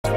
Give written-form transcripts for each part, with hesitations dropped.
You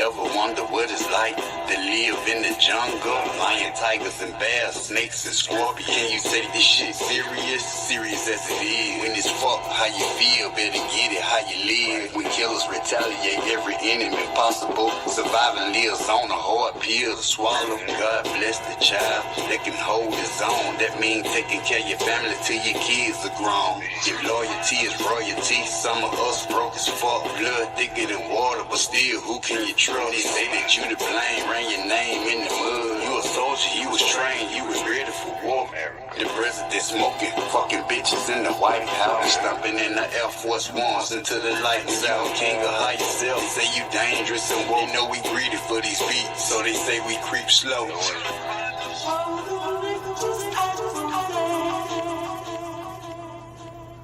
ever wonder what it's like to live in the jungle? Lion, tigers, and bears, snakes, and scorpions. Can you take this shit serious? Serious as it is. When it's fuck, how you feel? Better get it how you live. When killers retaliate every enemy possible, surviving lives on a hard pill to swallow. God bless the child that can hold his own. That means taking care of your family till your kids are grown. If loyalty is royalty, some of us broke as fuck. Blood thicker than water, but still, who can you trust? They say that you to blame, ran your name in the mud. You a soldier, he was trained, he was ready for war. The president smoking, fucking bitches in the White House, stomping in the Air Force Ones until the lights out. King of high yourself, say you dangerous and won't know we greedy for these beats, so they say we creep slow.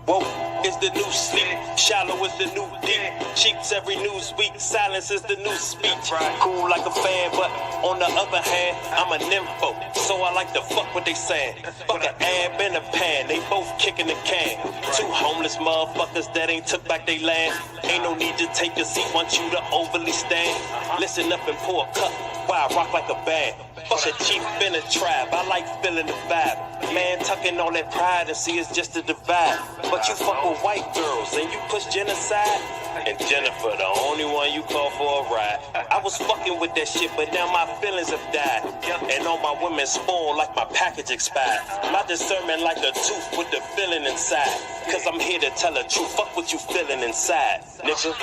Woke is the new sleep, shallow is the new deep. Cheeks every news week, silence is the new speech. Cool like a fan, but on the other hand, I'm a nympho, so I like to fuck what they saying. Fuck an ab and a pan, they both kicking the can. Two homeless motherfuckers that ain't took back they land. Ain't no need to take a seat, want you to overly stand. Listen up and pour a cup, while I rock like a band. Fuck a chief in a trap, I like feeling the vibe. Man tucking on that pride and see it's just a divide. But you fuck with white girls and you push genocide. And Jennifer, the only one you call for a ride. I was fucking with that shit, but now my feelings have died. And all my women spoiled like my package expired. My discernment like a tooth with the feeling inside. Cause I'm here to tell the truth, fuck what you feeling inside, nigga.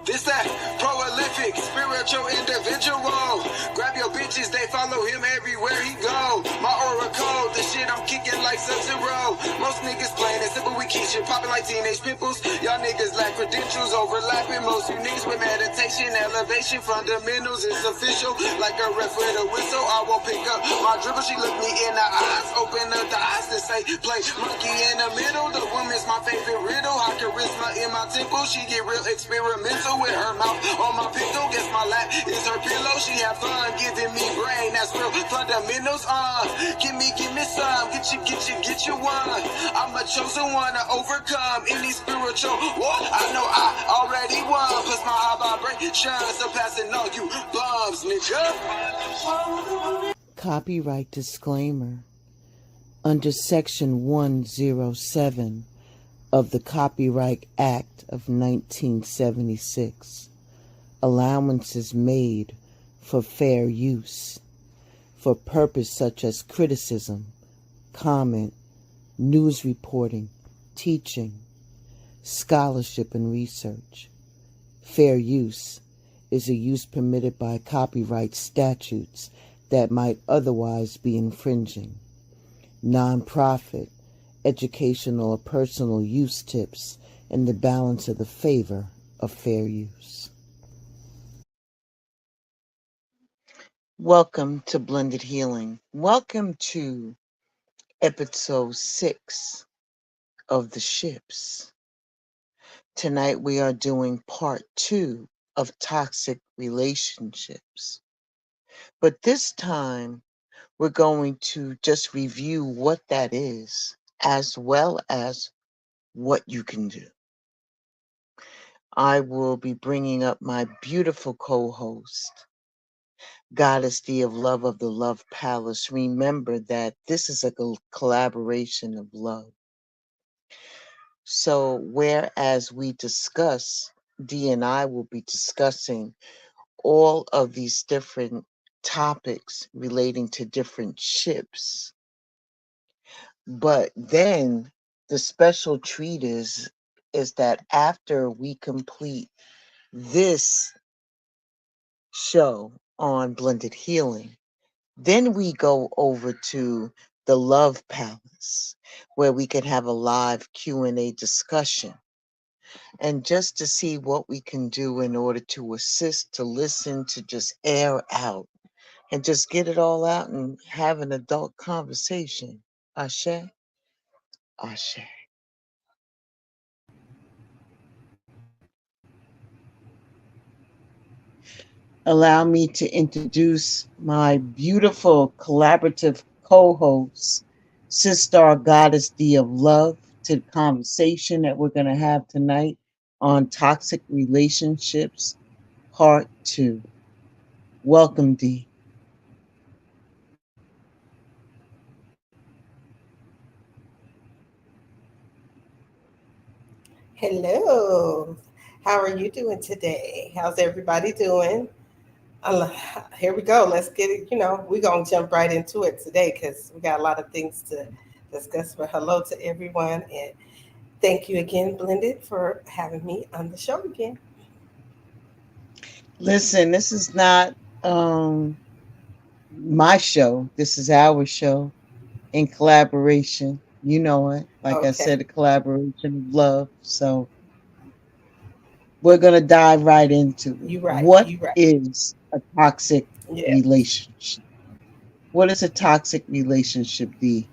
This that prolific, spiritual individual. Grab your bitches, they follow him everywhere he go. My aura code, the shit I'm kicking like Sub-Zero. Most niggas playing it simple, we keep shit popping like teenage pimples. Y'all niggas lack credentials, overlapping most uniques with meditation, elevation, fundamentals is official. Like a ref with a whistle, I won't pick up my dribble. She look me in the eyes, open up the eyes and say, play monkey in the middle. The woman's my favorite riddle. High charisma in my temple, she get real experimental. With her mouth on my pillow, guess my lap is her pillow. She have fun giving me brain, that's real fundamentals. Give me some, get you one. I'm a chosen one to overcome any spiritual war. I know I already won, plus my high vibration surpassing all you bums, nigga. Copyright disclaimer. Under Section 107 of the Copyright Act of 1976, allowances made for fair use, for purpose such as criticism, comment, news reporting, teaching, scholarship, and research. Fair use is a use permitted by copyright statutes that might otherwise be infringing. Non-profit, educational or personal use tips in the balance of the favor of fair use. Welcome to Blended Healing. Welcome to Episode 6 of The Ships. Tonight we are doing part 2 of toxic relationships. But this time we're going to just review what that is, as well as what you can do. I will be bringing up my beautiful co-host, Goddess D of Love of the Love Palace. Remember that this is a collaboration of love. So whereas we discuss, D and I will be discussing all of these different topics relating to different ships. But then the special treat is that after we complete this show on blended healing, then we go over to the Love Palace where we can have a live Q&A discussion and just to see what we can do in order to assist, to listen, to just air out and just get it all out and have an adult conversation. Ashe, Ashe. Allow me to introduce my beautiful collaborative co host, Sister Goddess D of Love, to the conversation that we're going to have tonight on toxic relationships, part two. Welcome, D. Hello. How are you doing today? How's everybody doing? Here we go. Let's get it. We're going to jump right into it today because we got a lot of things to discuss. But hello to everyone. And thank you again, Blended, for having me on the show again. Listen, this is not my show. This is our show in collaboration. You know it. Like I Okay. said, a collaboration of love. So we're going to dive right into it. You right. What You right. is a toxic Yeah. relationship? What is a toxic relationship, D?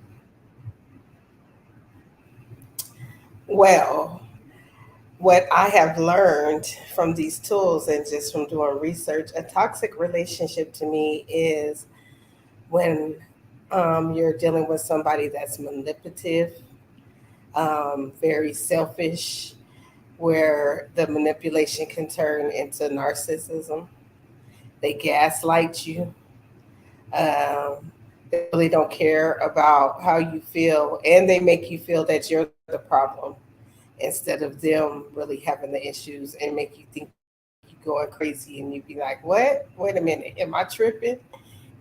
Well, what I have learned from these tools and just from doing research, a toxic relationship to me is when you're dealing with somebody that's manipulative, very selfish, where the manipulation can turn into narcissism. They gaslight you. They really don't care about how you feel, and they make you feel that you're the problem instead of them really having the issues and make you think you're going crazy. And you be like, "What? Wait a minute, am I tripping?"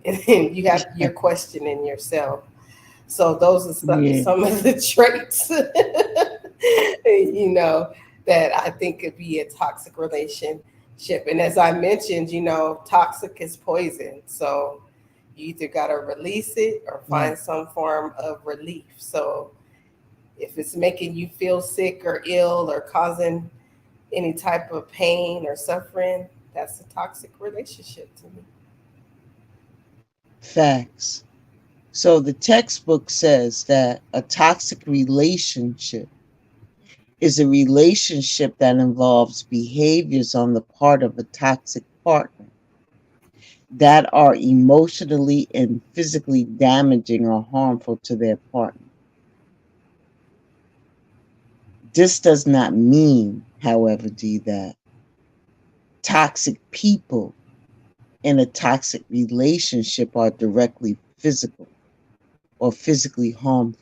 And then you're questioning yourself. So those are Yeah, some of the traits, that I think could be a toxic relationship. And as I mentioned, toxic is poison. So you either got to release it or right. find some form of relief. So if it's making you feel sick or ill or causing any type of pain or suffering, that's a toxic relationship to me. Facts. So the textbook says that a toxic relationship is a relationship that involves behaviors on the part of a toxic partner that are emotionally and physically damaging or harmful to their partner. This does not mean, however, D, that toxic people in a toxic relationship are directly physical or physically harmful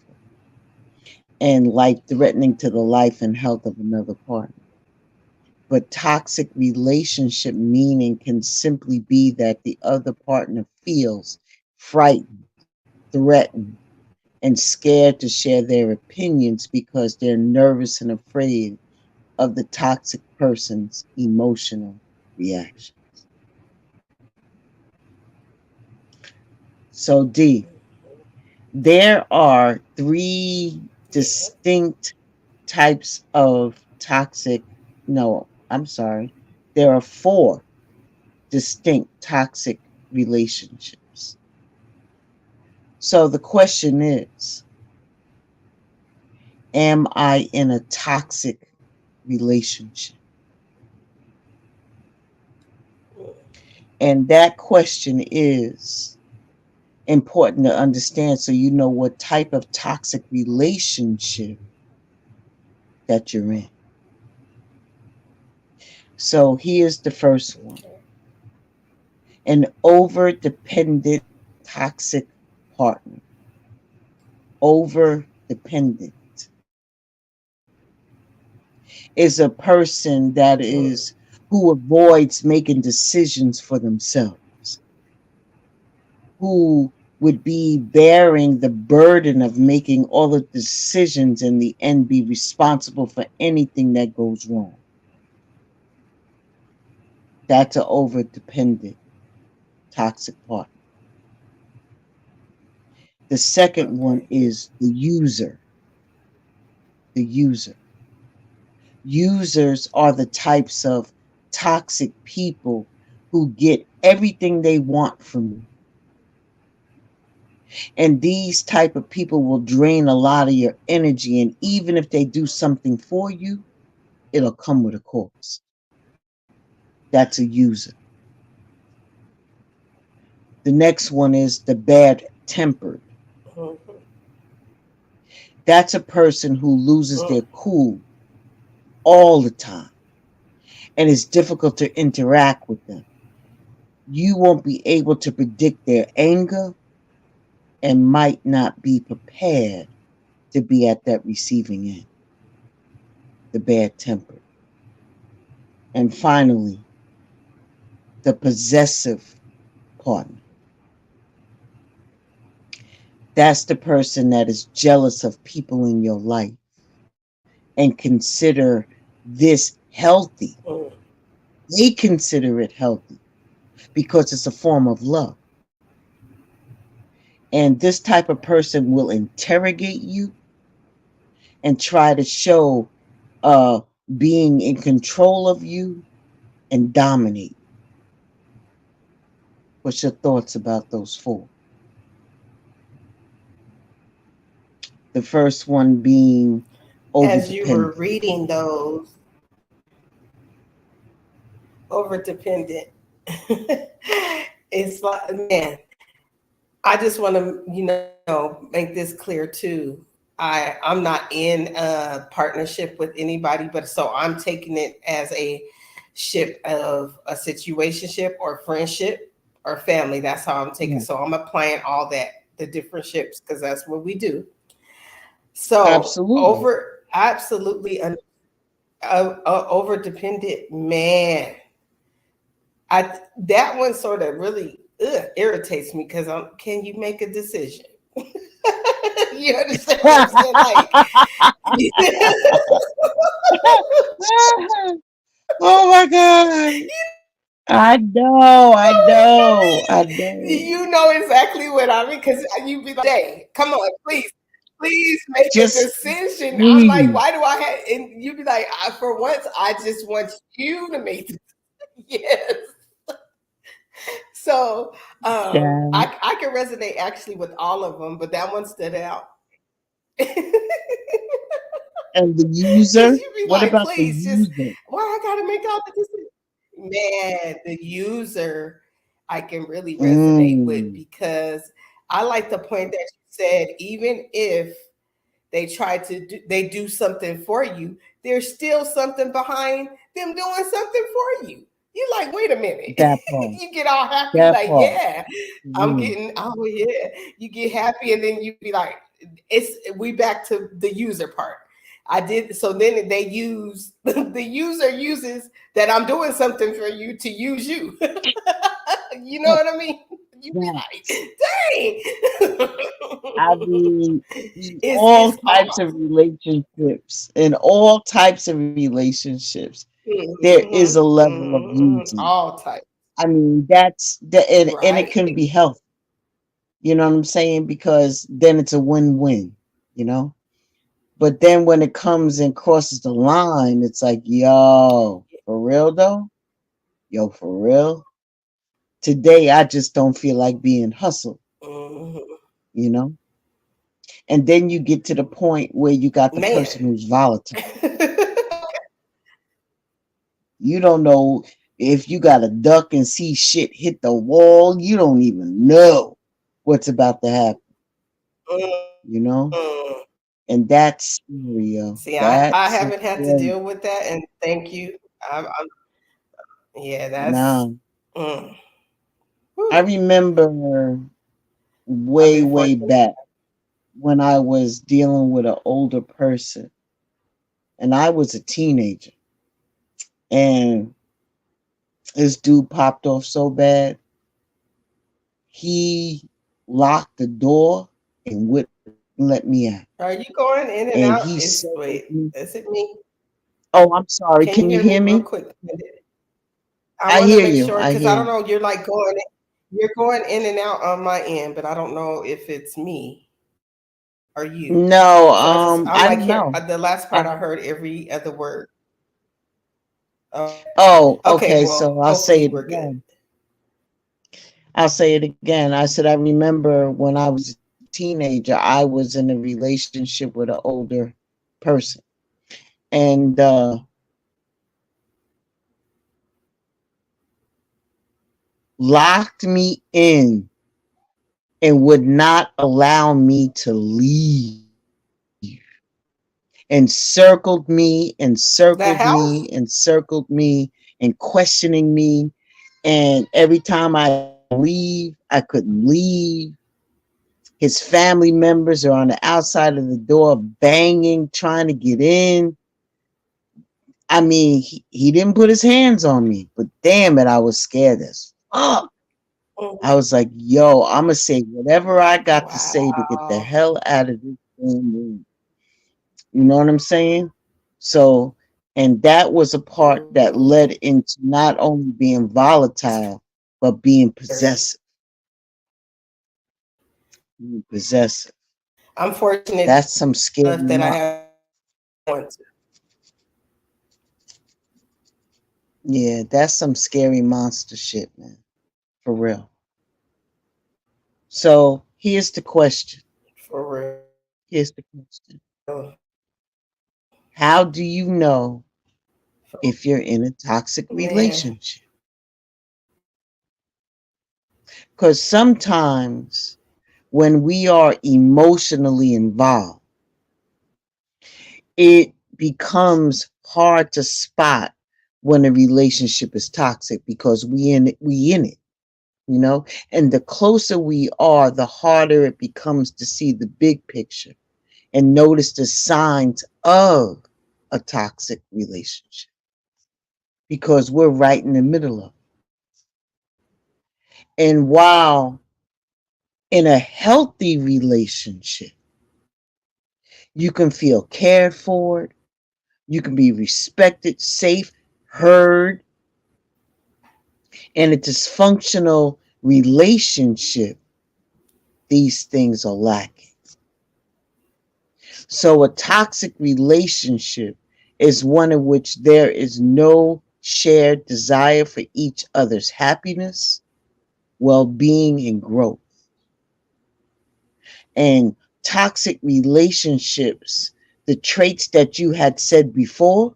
and life threatening to the life and health of another partner. But toxic relationship meaning can simply be that the other partner feels frightened, threatened, and scared to share their opinions because they're nervous and afraid of the toxic person's emotional reaction. So, D, there are three Yeah. distinct types of toxic, no, I'm sorry. There are four distinct toxic relationships. So the question is, am I in a toxic relationship? And that question is important to understand so you know what type of toxic relationship that you're in. So here's the first one: Okay. an over dependent toxic partner. Over dependent is a person that Mm. is who avoids making decisions for themselves, who would be bearing the burden of making all the decisions in the end, be responsible for anything that goes wrong. That's an over dependent toxic partner. The second one Okay. is the user. The user. Users are the types of toxic people who get everything they want from you. And these type of people will drain a lot of your energy. And even if they do something for you, it'll come with a cost. That's a user. The next one is the bad tempered. Mhm. That's a person who loses Mm. their cool all the time and it's difficult to interact with them. You won't be able to predict their anger and might not be prepared to be at that receiving end. The bad tempered. And finally, the possessive partner. That's the person that is jealous of people in your life and consider this healthy. Mm. They consider it healthy because it's a form of love. And this type of person will interrogate you and try to show uh, being in control of you and dominate. What's your thoughts about those four? The first one being over As you were dependent. reading those, over dependent, it's like, man, I just want to, make this clear too. I'm not in a partnership with anybody, but so I'm taking it as a ship of a situationship or friendship or family. That's how I'm taking. Yeah, So I'm applying all that, the different ships, because that's what we do. So absolutely. over, absolutely, over dependent, man. That one sort of really irritates me because can you make a decision? You understand what I'm saying? Like, Oh my God. I know, I know, I know. you know exactly what I mean, because you be like, "Day, come on, please make a Just decision." I'm like, please. "Why do I have?" And you be like, "For once, I just want you to make the yes." So Child. I can resonate actually with all of them, but that one stood out. Because And the user? you be What like, about the please, just user? why I gotta make all the decisions? Man, the user I can really resonate with Mm, because I like the point that you said, even if they do something for you, there's still something behind them doing something for you. You like, wait a minute. that part. You get all happy, That like, part. yeah, I'm Yeah, getting, oh yeah. You get happy, and then you be like, we back to the user part. I did so then they use the user uses that I'm doing something for you to use you. You know that, what I mean? You be that. like, dang. I mean, in all It's types off. of relationships, in all types of relationships, there is a Mhm, level of mhm, using. all types. I mean, and it Right. can be healthy. You know what I'm saying? Because then it's a win-win, you know? But then when it comes and crosses the line, it's like, yo, for real though? Yo, for real? Today, I just don't feel like being hustled, Mhm. you know? And then you get to the point where you got the Man. person who's volatile. You don't know if you got to duck and see shit hit the wall. You don't even know what's about to happen, you know? Mm. And that's scary, yo. See, I That's haven't had to scary. deal with that, and thank you. I'm yeah, that's Now, mm, I whew. remember I've way, been way fortunate. back when I was dealing with an older person and I was a teenager. And This dude popped off so bad, he locked the door and wouldn't let me out. Are you going in And and he out? circled me. Is it me? Oh, I'm sorry. Can you Can you hear me hear real me? quick? I I want to hear make you. sure I because hear I don't you. know. You're going in and out on my end, but I don't know if it's me or you. So No, I'm like here. I don't The know. last part I heard I, every other word. Okay. oh, Okay. okay. Well, So I'll hopefully say we're it good. again. I'll say it again. I said I remember when I was a teenager, I was in a relationship with an older person, and locked me in and would not allow me to leave, and circled me and circled The me house. and circled me and questioning me. And every time I leave, I couldn't leave. His family members are on the outside of the door banging, trying to get in. I mean, he didn't put his hands on me, but damn it, I was scared as fuck. I was like, yo, I'm going to say whatever I got to say to get the Wow. hell out of this damn room. You know what I'm saying? So, and that was a part that Mhm. led into not only being volatile, but being Very. possessive. Being possessive. I'm fortunate That's some enough that scary, I have someone to. yeah, that's some scary monster shit, man. For real. So here's the question. For real. Here's the question. How do you know if you're in a toxic Man. relationship? Because sometimes when we are emotionally involved, it becomes hard to spot when a relationship is toxic because we in it, you know? And the closer we are, the harder it becomes to see the big picture and notice the signs of a toxic relationship because we're right in the middle of it. And while in a healthy relationship, you can feel cared for, you can be respected, safe, heard. In a dysfunctional relationship, these things are lacking. So, a toxic relationship is one in which there is no shared desire for each other's happiness, well being, and growth. And toxic relationships, the traits that you had said before,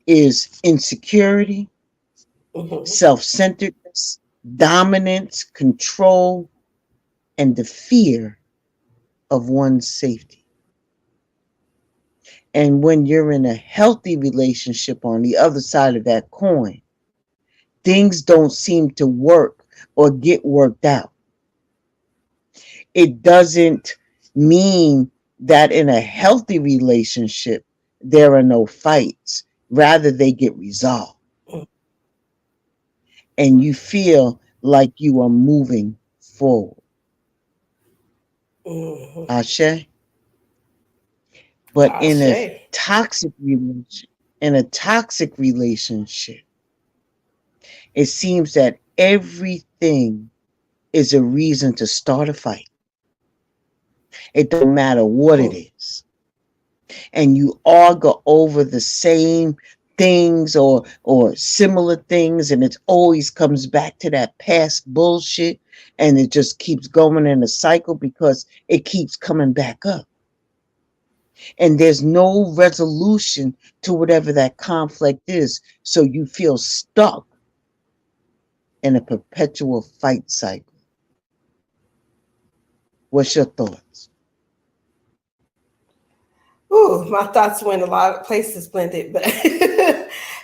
is insecurity, Mhm. self centeredness, dominance, control, and the fear of one's safety. And when you're in a healthy relationship on the other side of that coin, things don't seem to work or get worked out. It doesn't mean that in a healthy relationship, there are no fights. Rather, they get resolved. And you feel like you are moving forward. Mhm. Ashe? But Ashe. in a toxic relationship, it seems that everything is a reason to start a fight. It don't matter what it Mm, is. And you argue over the same things or similar things, and it always comes back to that past bullshit, and it just keeps going in a cycle because it keeps coming back up. And there's no resolution to whatever that conflict is. So you feel stuck in a perpetual fight cycle. What's your thoughts? Ooh, my thoughts went a lot of places blended, but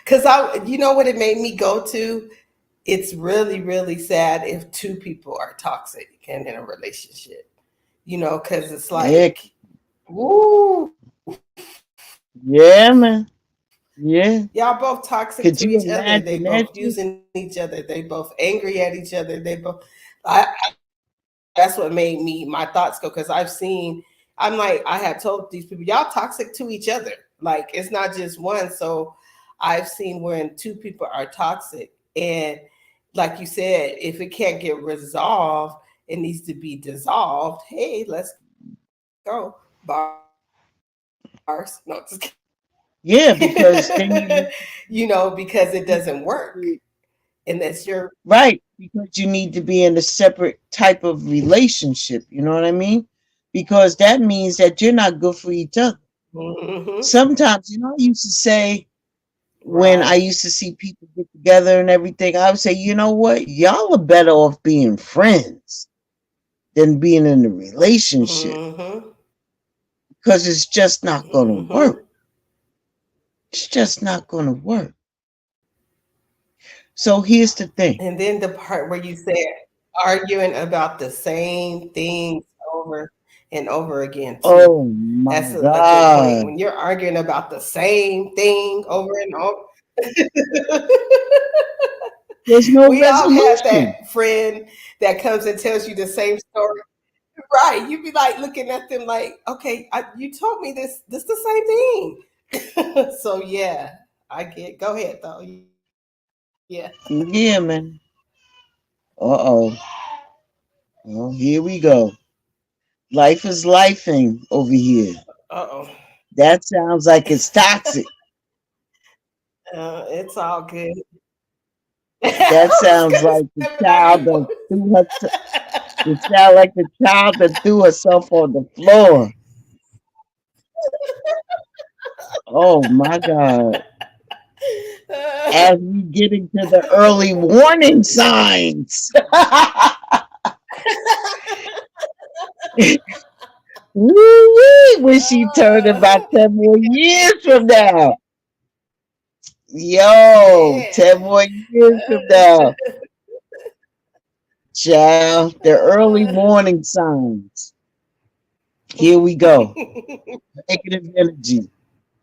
because you know what it made me go to? It's really, really sad if two people are toxic and in a relationship, because it's Heck, like, woo, yeah, man. Yeah. Y'all both toxic Could to you each other. They imagine that both shit? using each other. They both angry at each other. They both. That's what made me my thoughts go because I've seen. I'm like I had told these people, y'all toxic to each other. Like it's not just one. So I've seen when two people are toxic, and like you said, if it can't get resolved, it needs to be dissolved. Hey, let's go bars. No, just Yeah, because then you know, because it doesn't work, you and that's your right, because you need to be in a separate type of relationship. You know what I mean? Because that means that you're not good for each other. hmm Sometimes, I used to say when I right. used to see people get together and everything, I would say, you know what? Y'all are better off being friends than being in a relationship hmm because it's just not going to hmm work. It's just not going to work. So here's the thing. And then the part where you said arguing about the same things over and over again too. Oh my That's a good point. God. When you're arguing about the same thing over and over, There's no we all had resolution. that friend that comes and tells you the same story. Right. You'd be like looking at them like, okay, you told me this the same thing. So yeah, I get go ahead though. Yeah. Yeah, man. Uh-oh. Well, here we go. Life is lifing over here. Uh-oh. That sounds like it's toxic. It's all good. That I was sounds gonna like the say, but I child mean, that threw her. It sounds like the child that threw herself on the floor. Oh my God. As we get into the early warning signs. Woo-wee, when she turned about 10 more years from now. Yo, man. 10 more years from now. Child, the early warning signs. Here we go. Negative energy.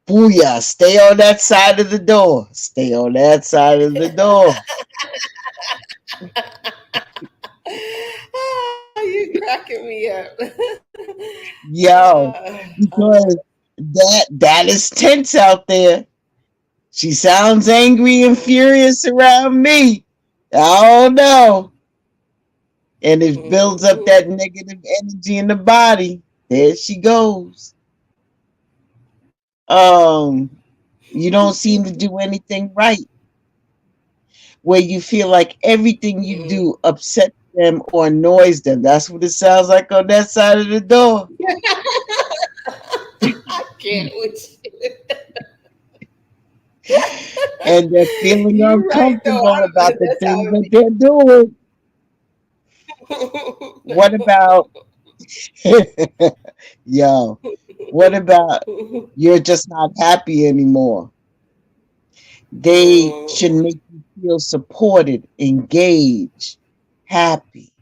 Booyah. Stay on that side of the door. Stay on that side of the door. You cracking me up. Yo, because that is tense out there. She sounds angry and furious around me. I don't know. And it builds up Mhm. that negative energy in the body. There she goes. You don't seem to do anything right. Where you feel like everything you do upsets them or annoys them. That's what it sounds like on that side of the door. I can't with you. And they're feeling You're right though. uncomfortable about the That's how things it that be. they're doing. What about, yo, what about you're just not happy anymore? They should Mm. make you feel supported, engaged, happy,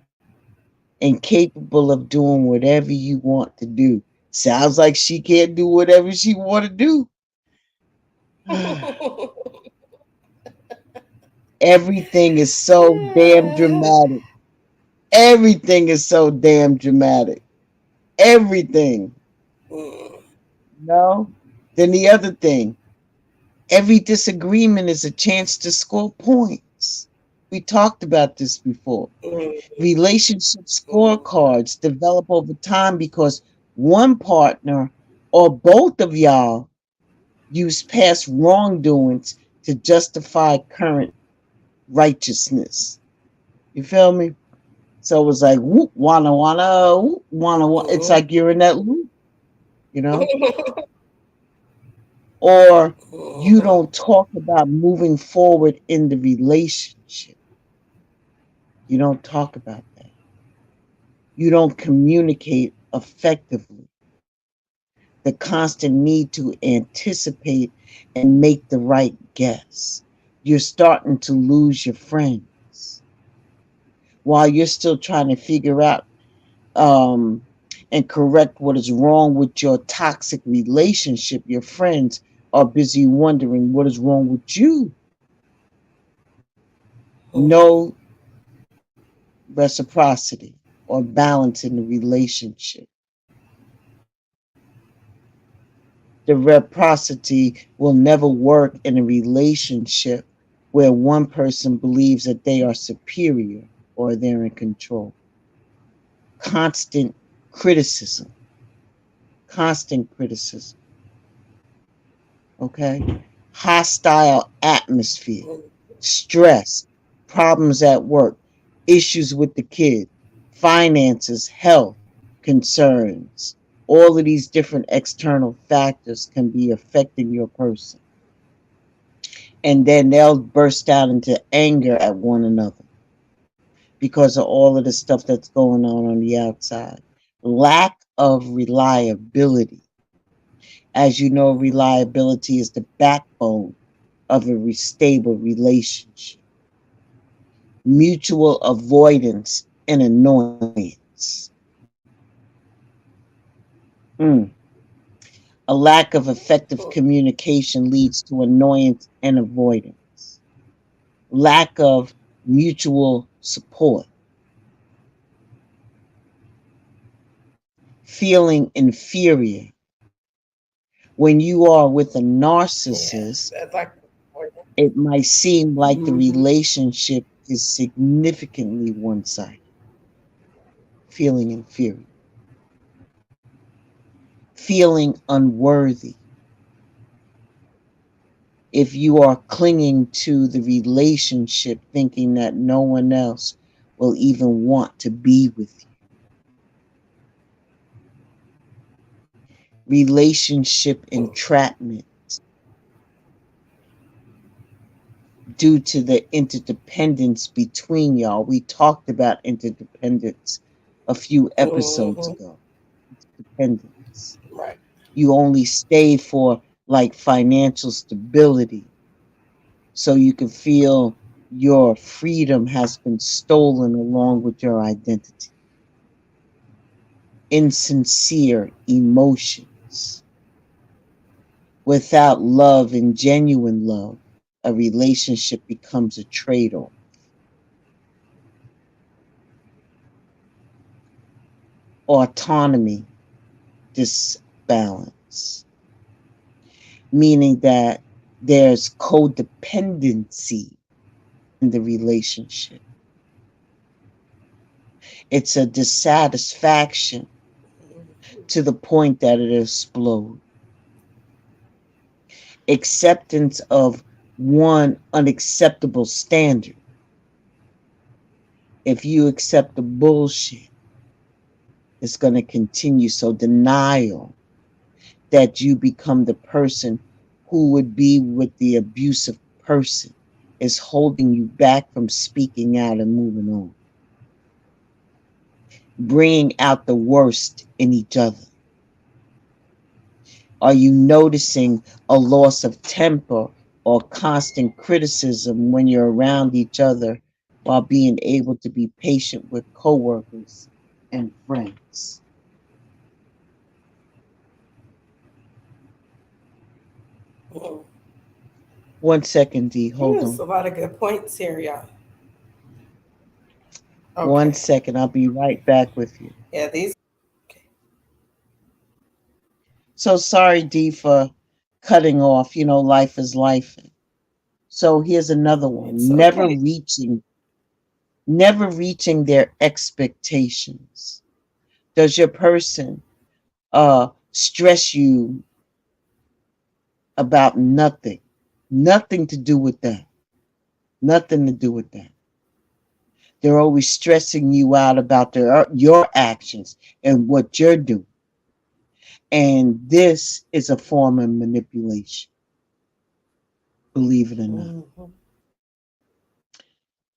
and capable of doing whatever you want to do. Sounds like she can't do whatever she want to do. Everything is so damn dramatic. Everything is so damn dramatic. Everything. Mm. No? Then the other thing, every disagreement is a chance to score points. We talked about this before. Mm. Relationship Mm. scorecards develop over time because one partner or both of y'all use past wrongdoings to justify current righteousness. You feel me? So it was like whoop, wanna, whoop, wanna. It's Mm. like you're in that loop, you know? Or you Mhm. don't talk about moving forward in the relationship. You don't talk about that. You don't communicate effectively. The constant need to anticipate and make the right guess. You're starting to lose your friends while you're still trying to figure out um, and correct what is wrong with your toxic relationship, your friends. are busy wondering what is wrong with you. Mm-hmm. No reciprocity or balance in the relationship. The reciprocity will never work in a relationship where one person believes that they are superior or they're in control. Constant criticism, constant criticism, okay? Hostile atmosphere, stress, problems at work, issues with the kid, finances, health, concerns. All of these different external factors can be affecting your person. And then they'll burst out into anger at one another because of all of the stuff that's going on the outside. Lack of reliability. As you know, reliability is the backbone of a stable relationship. Mutual avoidance and annoyance. Mm. A lack of effective communication leads to annoyance and avoidance. Lack of mutual support. Feeling inferior. When you are with a Yeah, narcissist, that's like. it might seem like the Mm-hmm. relationship is significantly one sided, feeling inferior, feeling unworthy. If you are clinging to the relationship thinking that no one else will even want to be with you, relationship entrapment due to the interdependence between y'all. We talked about interdependence a few episodes Mm-hmm. ago. Dependence. Right. You only stay for like financial stability so you can feel your freedom has been stolen along with your identity. Insincere emotions. Without love and genuine love, a relationship becomes a trade off. Autonomy disbalance, meaning that there's codependency in the relationship. It's a dissatisfaction to the point that it explodes. Acceptance of one unacceptable standard. If you accept the bullshit, it's going to continue. So, denial that you become the person who would be with the abusive person is holding you back from speaking out and moving on. Bringing out the worst in each other. Are you noticing a loss of temper or constant criticism when you're around each other while being able to be patient with coworkers and friends? Mm-hmm. 1 second, D. Hold There's on. a lot of good points here, y'all. One Okay. second. I'll be right back with you. Yeah, these. Okay. So sorry, D, for cutting off. You know, life is life. So here's another It's one. okay. Never reaching their expectations. Does your person stress you about nothing? Nothing to do with that. Nothing to do with that. They're always stressing you out about your actions and what you're doing. And this is a form of manipulation, believe it or not. Mm-hmm.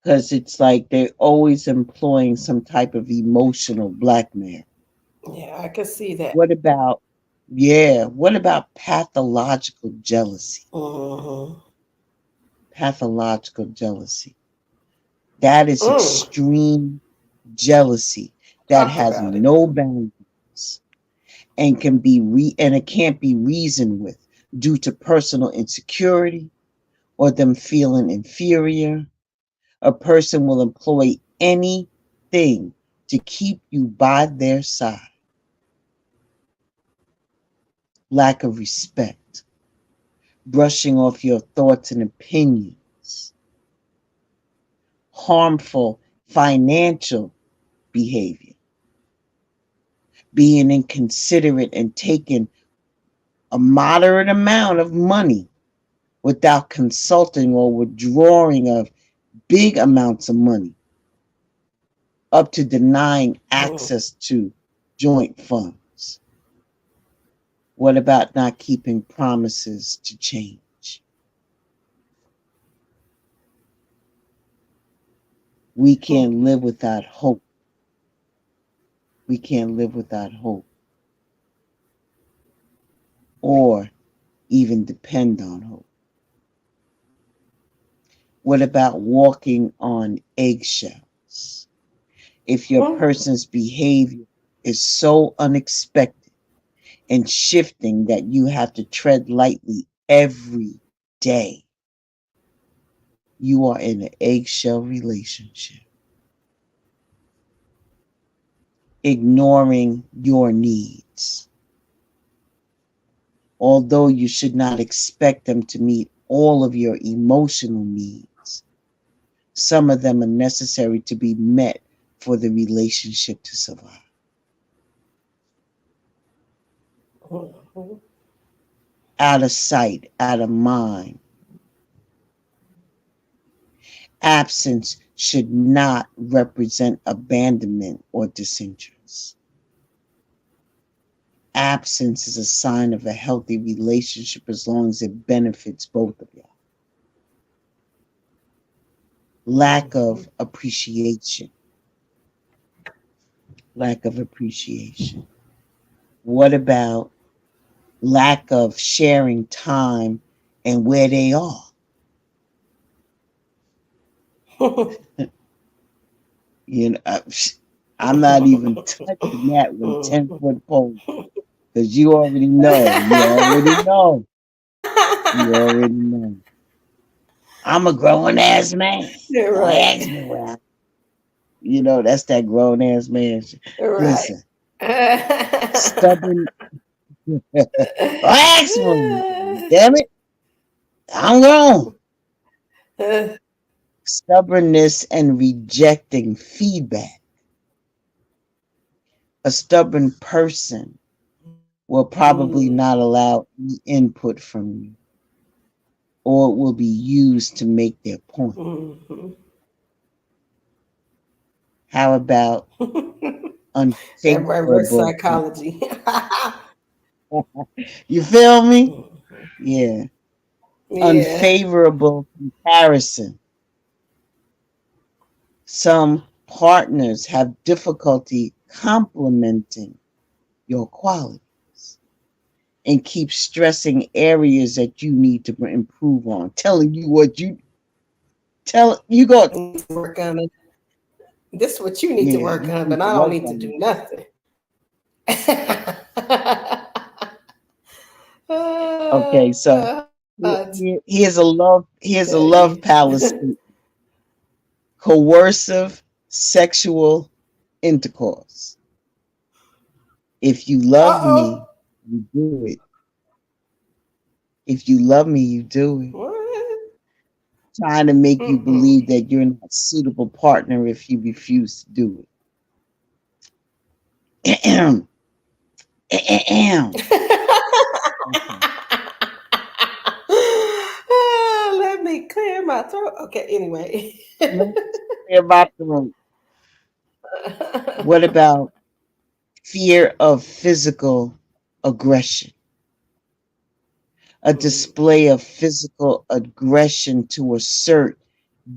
Because it's like they're always employing some type of emotional blackmail. Yeah, I can see that. What about, yeah, what about pathological jealousy? Mm-hmm. Pathological jealousy. That is Mm. extreme jealousy that Talk has about it. no boundaries and can be and it can't be reasoned with. due to personal insecurity or them feeling inferior. A person will employ anything to keep you by their side. Lack of respect, brushing off your thoughts and opinions, harmful financial behavior, being inconsiderate and taking a moderate amount of money without consulting or withdrawing of big amounts of money, up to denying access to joint funds. What about not keeping promises to change? We can't live without hope. We can't live without hope or even depend on hope. What about walking on eggshells? If your person's behavior is so unexpected and shifting that you have to tread lightly every day, you are in an eggshell relationship. Ignoring your needs. Although you should not expect them to meet all of your emotional needs, some of them are necessary to be met for the relationship to survive. Out of sight, out of mind. Absence should not represent abandonment or disinterest. Absence is a sign of a healthy relationship as long as it benefits both of y'all. Lack of appreciation. Lack of appreciation. What about lack of sharing time and where they are? You know, I'm not even touching that with 10-foot pole because you already know. You already know. You already know. I'm a grown ass man. Don't ask me where I. You know, that's that grown ass man shit. Listen, stubborn. Ask me, damn it. I'm grown. Stubbornness and rejecting feedback. A stubborn person will probably not allow any input from you, or it will be used to make their point. How about that reverse unfavorable? psychology. You feel me? Yeah. Yeah. Unfavorable comparison. Some partners have difficulty complimenting your qualities and keep stressing areas that you need to improve on, telling you what you tell you go. Need to work on it. This is what you need to Yeah, work you on, need but to I don't work need to on do it. nothing. Okay, so here's a love palace. Coercive sexual intercourse. If you love me, you do it. If you love me, you do it. What? Trying to make you believe that you're not a suitable partner if you refuse to do it. Let me clear my throat. Okay, anyway. About the room. What about fear of physical aggression? A display of physical aggression to assert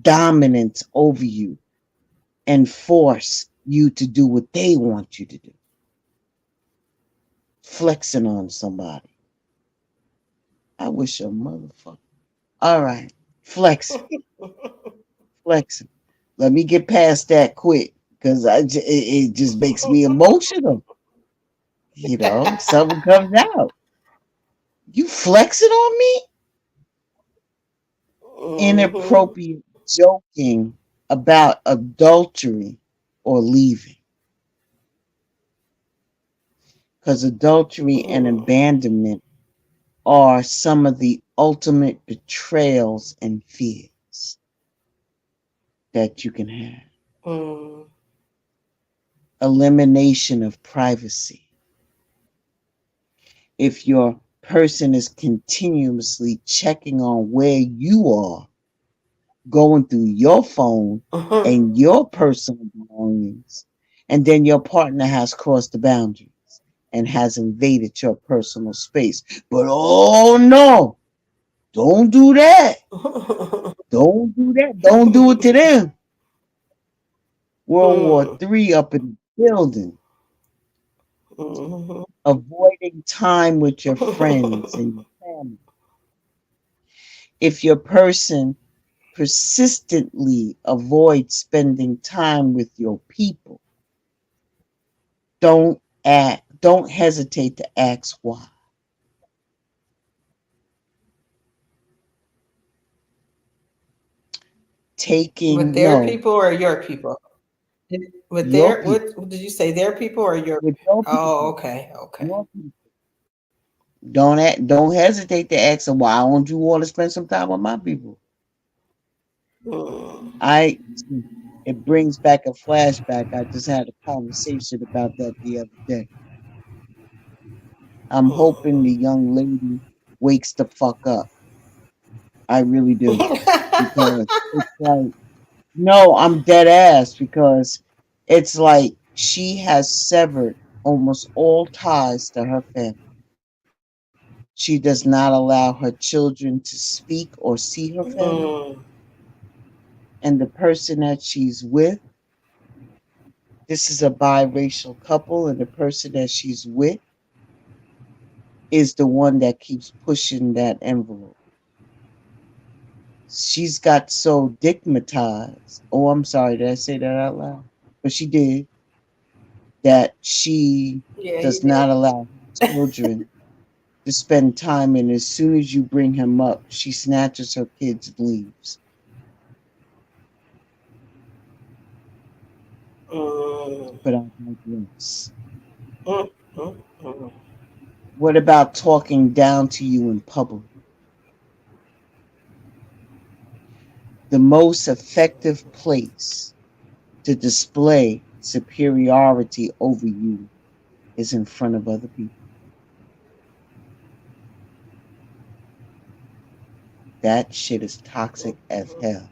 dominance over you and force you to do what they want you to do. Flexing on somebody. I wish a motherfucker. All right. Flexing. Flexing. Let me get past that quick because it just makes me emotional. You know, something comes out. You flexing on me? Mm-hmm. Inappropriate joking about adultery or leaving. Because adultery and abandonment are some of the ultimate betrayals and fears that you can have. Mm-hmm. Elimination of privacy. If your person is continuously checking on where you are, going through your phone Mm-hmm. and your personal belongings, and then your partner has crossed the boundaries and has invaded your personal space. But oh no, don't do that. Don't do that. Don't do it to them. World War Mm-hmm. III up in the building. Mm-hmm. Avoiding time with your friends and your family. If your person persistently avoids spending time with your people, don't hesitate to ask why. With Taking their no, people or your people? With your their, people, what did you say? Their people or your? with your Oh, people, okay, okay. your people. Don't hesitate to ask them why don't you want to spend some time with my people. Mm. I it brings back a flashback. I just had a conversation about that the other day. I'm hoping the young lady wakes the fuck up. I really do. Because it's like, no, I'm dead ass because it's like she has severed almost all ties to her family. She does not allow her children to speak or see her family. Mm. And the person that she's with, this is a biracial couple, and the person that she's with is the one that keeps pushing that envelope. She's got so digmatized. Oh, I'm sorry, did I say that out loud? But she did, that she Yeah, you does did. not allow her children to spend time. And as soon as you bring him up, she snatches her kids and leaves. Mm. But I digress. Mm. Mm. Mm. What about talking down to you in public? The most effective place to display superiority over you is in front of other people. That shit is toxic as hell.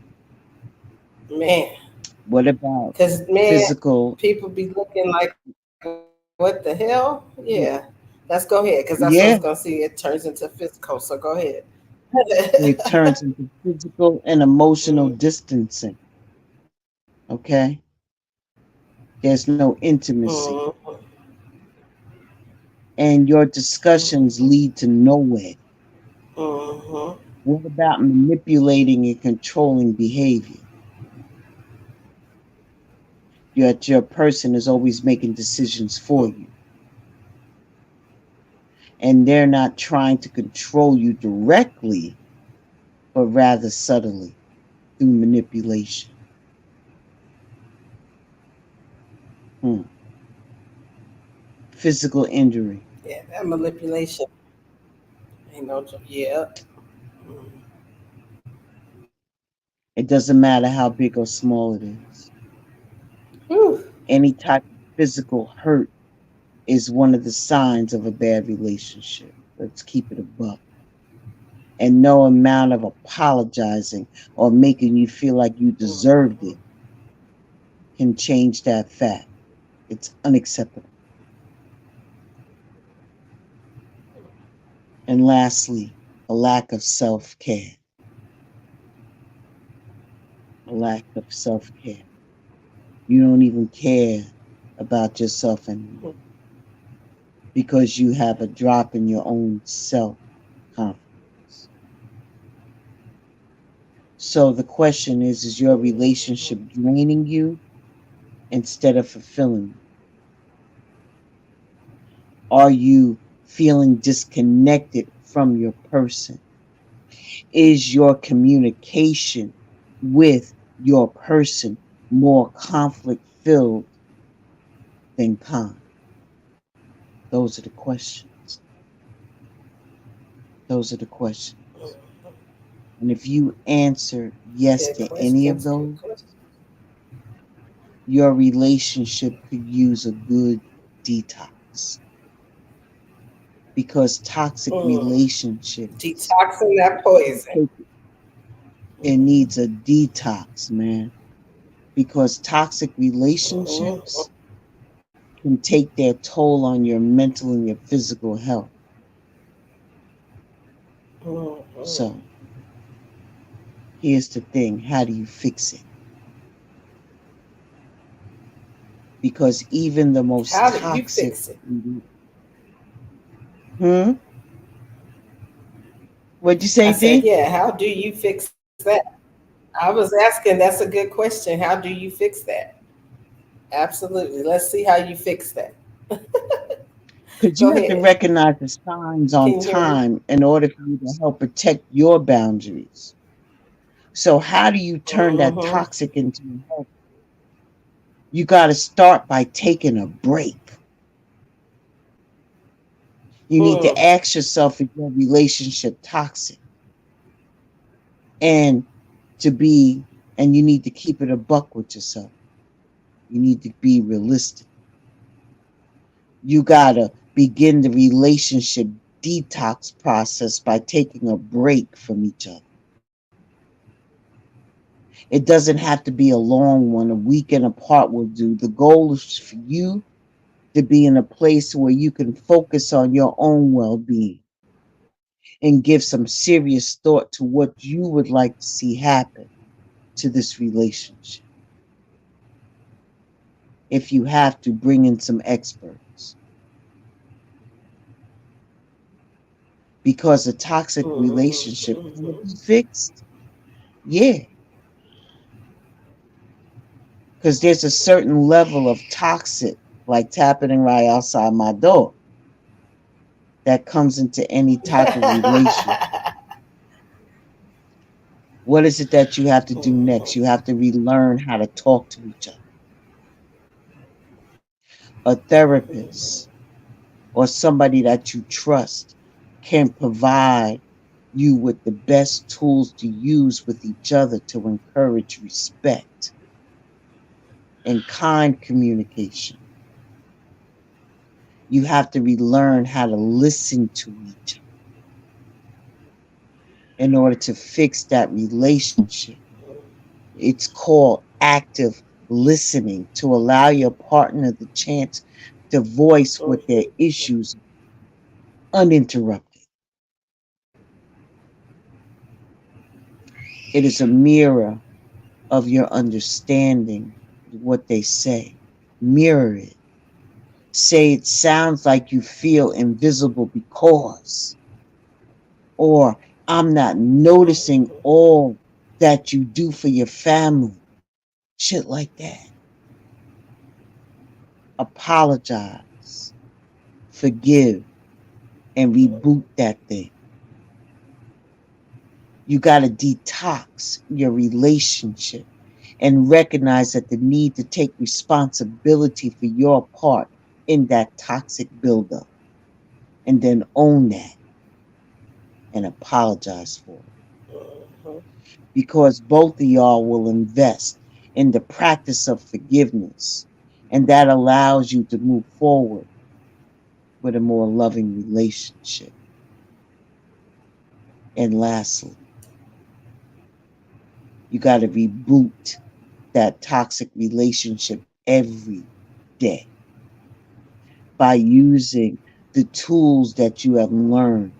Man, What about because man, physical? people be looking like, what the hell? Yeah, let's go ahead because that's what I was gonna see. Yeah, It turns into physical. So go ahead. it turns into physical and emotional distancing. Okay, there's no intimacy, Mm. and your discussions lead to nowhere. Mm-hmm. What about manipulating and controlling behavior? Yet your person is always making decisions for you, and they're not trying to control you directly, but rather subtly through manipulation. Hmm. Physical injury. Yeah, that manipulation ain't no joke. Yeah. Mm. It doesn't matter how big or small it is. Whew. Any type of physical hurt is one of the signs of a bad relationship. Let's keep it a buck. And no amount of apologizing or making you feel like you deserved Mm-hmm. it can change that fact. It's unacceptable. And lastly, a lack of self care. A lack of self care. You don't even care about yourself anymore because you have a drop in your own self confidence. So the question is your relationship draining you instead of fulfilling you? Are you feeling disconnected from your person? Is your communication with your person more conflict filled than calm? Those are the questions. Those are the questions. And if you answer yes Good to any of questions. Good those, questions. your relationship could use a good detox, because toxic Mm. relationships, Detoxing that poison. it needs a detox, man. Because toxic Mm-hmm. relationships can take their toll on your mental and your physical health. Mm-hmm. So here's the thing: how do you fix it? Because even the most How do you toxic, fix it? hmm, what'd you I say, said, D? yeah, how do you fix that? I was asking, that's a good question. How do you fix that? Absolutely. Let's see how you fix that. Because Go you have to ahead. recognize the signs on Can you hear me? time in order for you to help protect your boundaries. So how do you turn that Mm-hmm. toxic into a health? You got to start by taking a break. You need to Mm. ask yourself, is your relationship toxic? And to be, and you need to keep it a buck with yourself. You need to be realistic. You got to begin the relationship detox process by taking a break from each other. It doesn't have to be a long one. A weekend apart will do. The goal is for you to be in a place where you can focus on your own well being and give some serious thought to what you would like to see happen to this relationship. If you have to, bring in some experts, because a toxic relationship can it Mm-hmm. be fixed? Yeah, because there's a certain level of toxic, like tapping right outside my door, that comes into any type of relation. What is it that you have to do next? You have to relearn how to talk to each other. A therapist or somebody that you trust can provide you with the best tools to use with each other to encourage respect and kind communication. You have to relearn how to listen to each other in order to fix that relationship. It's called active listening, to allow your partner the chance to voice what their issues uninterrupted. It is a mirror of your understanding what they say. Mirror it. Say it sounds like you feel invisible because, or I'm not noticing all that you do for your family. Shit like that. Apologize, forgive, and reboot that thing. You got to detox your relationship and recognize that the need to take responsibility for your part in that toxic buildup, and then own that and apologize for it. Because both of y'all will invest in the practice of forgiveness, and that allows you to move forward with a more loving relationship. And lastly, you got to reboot that toxic relationship every day by using the tools that you have learned.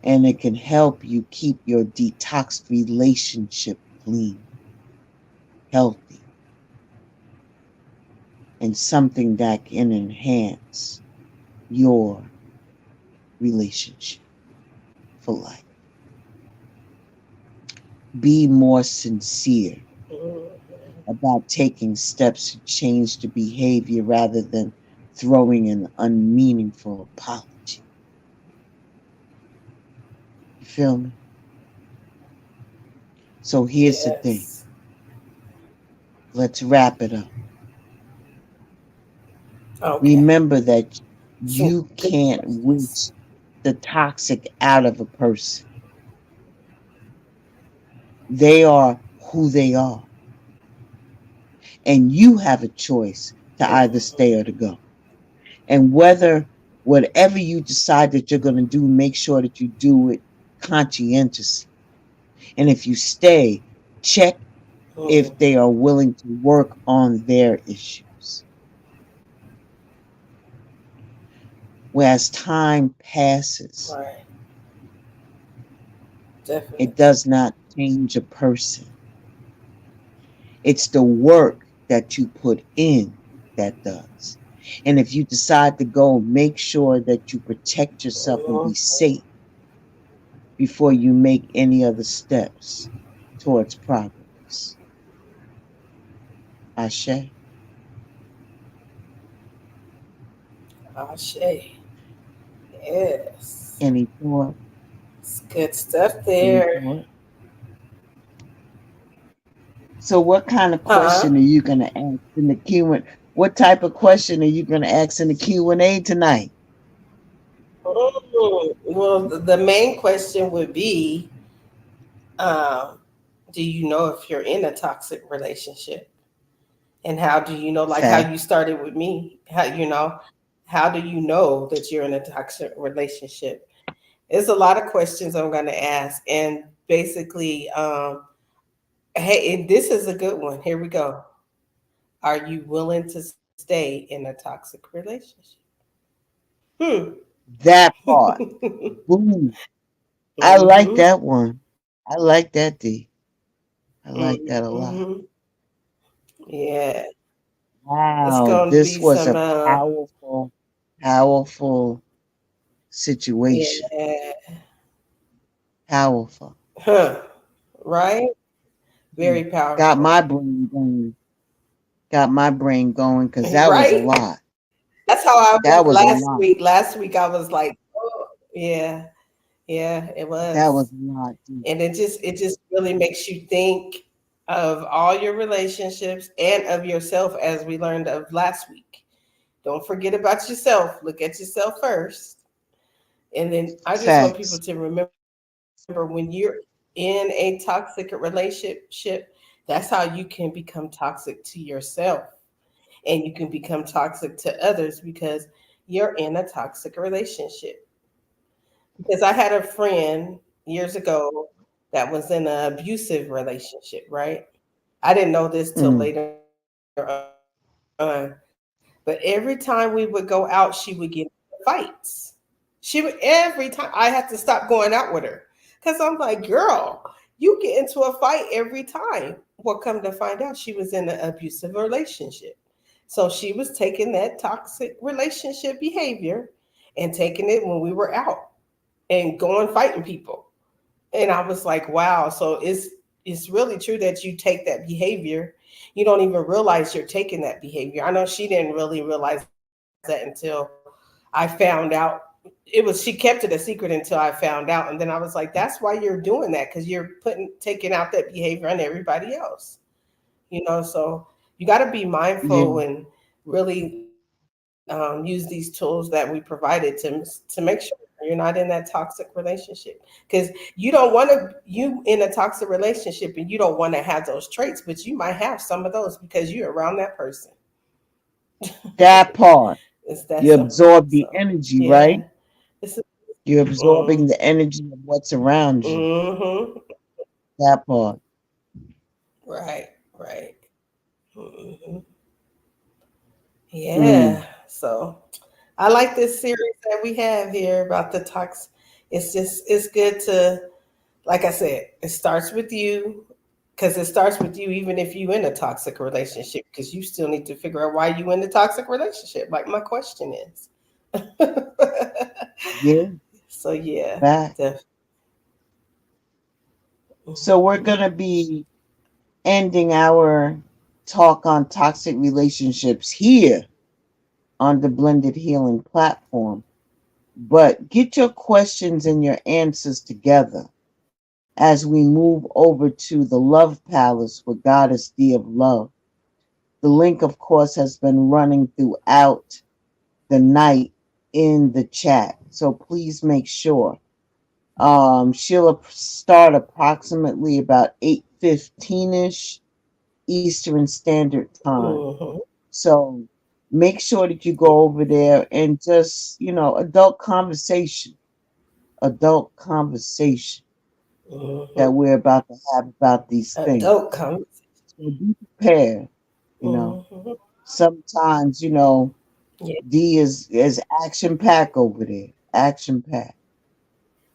And it can help you keep your detoxed relationship clean, healthy, and something that can enhance your relationship for life. Be more sincere about taking steps to change the behavior rather than throwing an unmeaningful apology. feel me? So here's the thing. Yes. Let's wrap it up. Okay. Remember that Some you good can't questions. wish the toxic out of a person. They are who they are. And you have a choice to either stay or to go. And whatever you decide that you're going to do, make sure that you do it conscientiously. And if you stay, check Mm, if they are willing to work on their issues. Whereas time passes, right. it Definitely. does not change a person. It's the work that you put in that does. And if you decide to go, make sure that you protect yourself and be Mhm. safe before you make any other steps towards progress. Ashe, Ashe. Yes. any thought? It's good stuff Any there. thought? So, what kind of Huh? question are you going to ask in the Q and what type of question are you going to ask in the Q&A tonight? Well, the main question would be, um, do you know if you're in a toxic relationship? And how do you know, like how Fact. you started with me, how do you know that you're in a toxic relationship? There's a lot of questions I'm going to ask. And basically, hey, and this is a good one. Here we go. Are you willing to stay in a toxic relationship? Hmm. That part. Boom. I like Mm-hmm. that one. I like that, D. I like that a lot. Mm-hmm. Yeah. It's Wow, going to this be was some, a powerful, powerful situation. yeah. Powerful. Huh. Right? Mm. Very Got powerful. my brain going. Got my brain going because that was a Right? lot. That's how I was That was a last lot. week. Last week I was like, oh, yeah, yeah, it That was was. a lot, D. And it just really makes you think of all your relationships and of yourself, as we learned of last week. Don't forget about yourself. Look at yourself first. And then I just want people Facts. to remember, when you're in a toxic relationship, that's how you can become toxic to yourself, and you can become toxic to others because you're in a toxic relationship. Because I had a friend years ago that was in an abusive relationship, right? I didn't know this till Mm, later on. But every time we would go out, she would get into fights. She would every time I had to stop going out with her. Cause I'm like, girl, you get into a fight every time. Well, come to find out she was in an abusive relationship. So she was taking that toxic relationship behavior and taking it when we were out and going fighting people. And I was like, wow. So it's really true that you take that behavior. You don't even realize you're taking that behavior. I know she didn't really realize that until I found out. She kept it a secret until I found out. And then I was like, that's why you're doing that, because you're taking out that behavior on everybody else. So you got to be yeah, mindful and really use these tools that we provided to make sure you're not in that toxic relationship, because you in a toxic relationship and you don't want to have those traits, but you might have some of those because you're around that person. that part. It's that You simple. absorb the So energy, yeah, right? it's You're mm, absorbing the energy of what's around you. mm-hmm. That part. Right, right. Hmm. Mm, Yeah. So I like this series that we have here about the tox. It's good to, like I said, it starts with you, because it starts with you even if you in a toxic relationship, because you still need to figure out why you in the toxic relationship. Like my question is. yeah, So yeah, fact. So we're mhm. gonna be ending our talk on toxic relationships here on the Blended Healing platform. But get your questions and your answers together as we move over to the Love Palace with Goddess D of Love. The link, of course, has been running throughout the night in the chat. So please make sure. She'll start approximately about 8:15ish Eastern Standard Time. Mm-hmm. So make sure that you go over there and just, adult conversation that Mm-hmm. we're about to have about these things. Adult conversation. So be prepared, you know. Mm-hmm. Sometimes, Yeah. D is action packed over there. Action packed.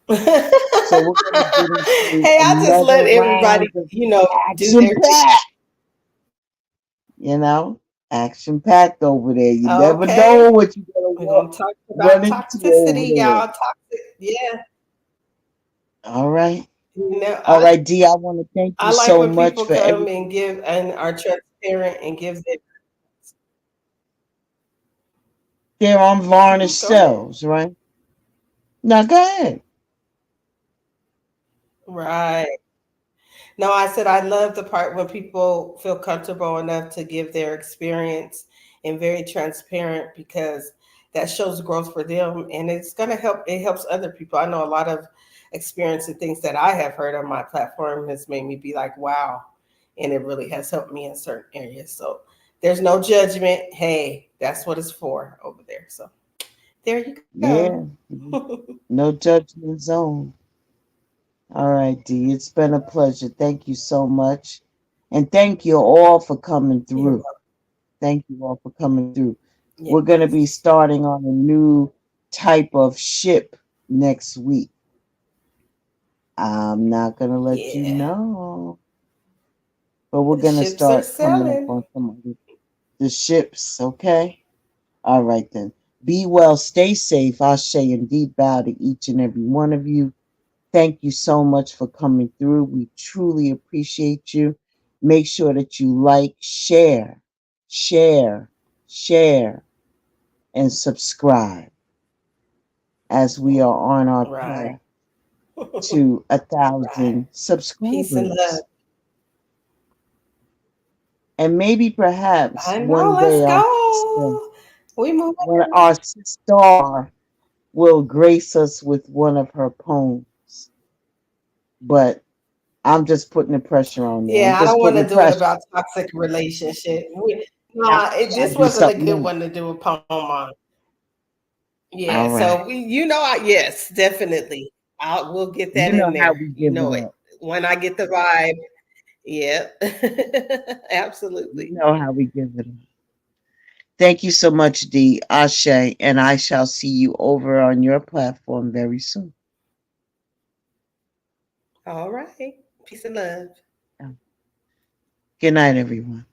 Hey, So we're gonna get into I just another let everybody, round of do action their thing. packed, you know. Action packed over there. You never Okay. know what you're gonna We're gonna talk run about into over toxicity, there. y'all. Toxic, yeah. All right. You know, All I right, D, I want to thank I you like so when much people for come everything. and give and are transparent and give their They're unvarnished go ahead. selves, right? Now go ahead. Right. No, I said I love the part when people feel comfortable enough to give their experience and very transparent because that shows growth for them and it's gonna help it helps other people. I know a lot of experience and things that I have heard on my platform has made me be like, wow. And it really has helped me in certain areas. So there's no judgment. Hey, that's what it's for over there. So there you go. Yeah. No judgment zone. All right, D. It's been a pleasure. Thank you so much. And thank you all for coming You're through. Thank you all for coming through. welcome. We're going to be Yes. starting on a new type of ship next week. I'm not going to let you Yeah. know, but we're The going to ships are start coming up sailing. on some of the ships, okay? All right, then. Be well, stay safe. Ashe and deep bow to each and every one of you. Thank you so much for coming through. We truly appreciate you. Make sure that you like, share, share, and subscribe as we are on our Right. path to a Right. thousand Peace and love. subscribers. And maybe perhaps I know. one Let's day go. We moving. when our star will grace us with one of her poems. But I'm just putting the pressure on there. I'm Yeah, I just don't want putting to the do it pressure. about toxic relationship. I Nah, gotta this do wasn't a something good else. one to do a poem on. All Yeah, right. so yes, definitely. We'll get You that know in how there. we You give know it it. up. When I get the vibe. Yeah. You Absolutely. know how we give it up. Thank you so much, D. Ashe, and I shall see you over on your platform very soon. All right. Peace and love. Good night, everyone.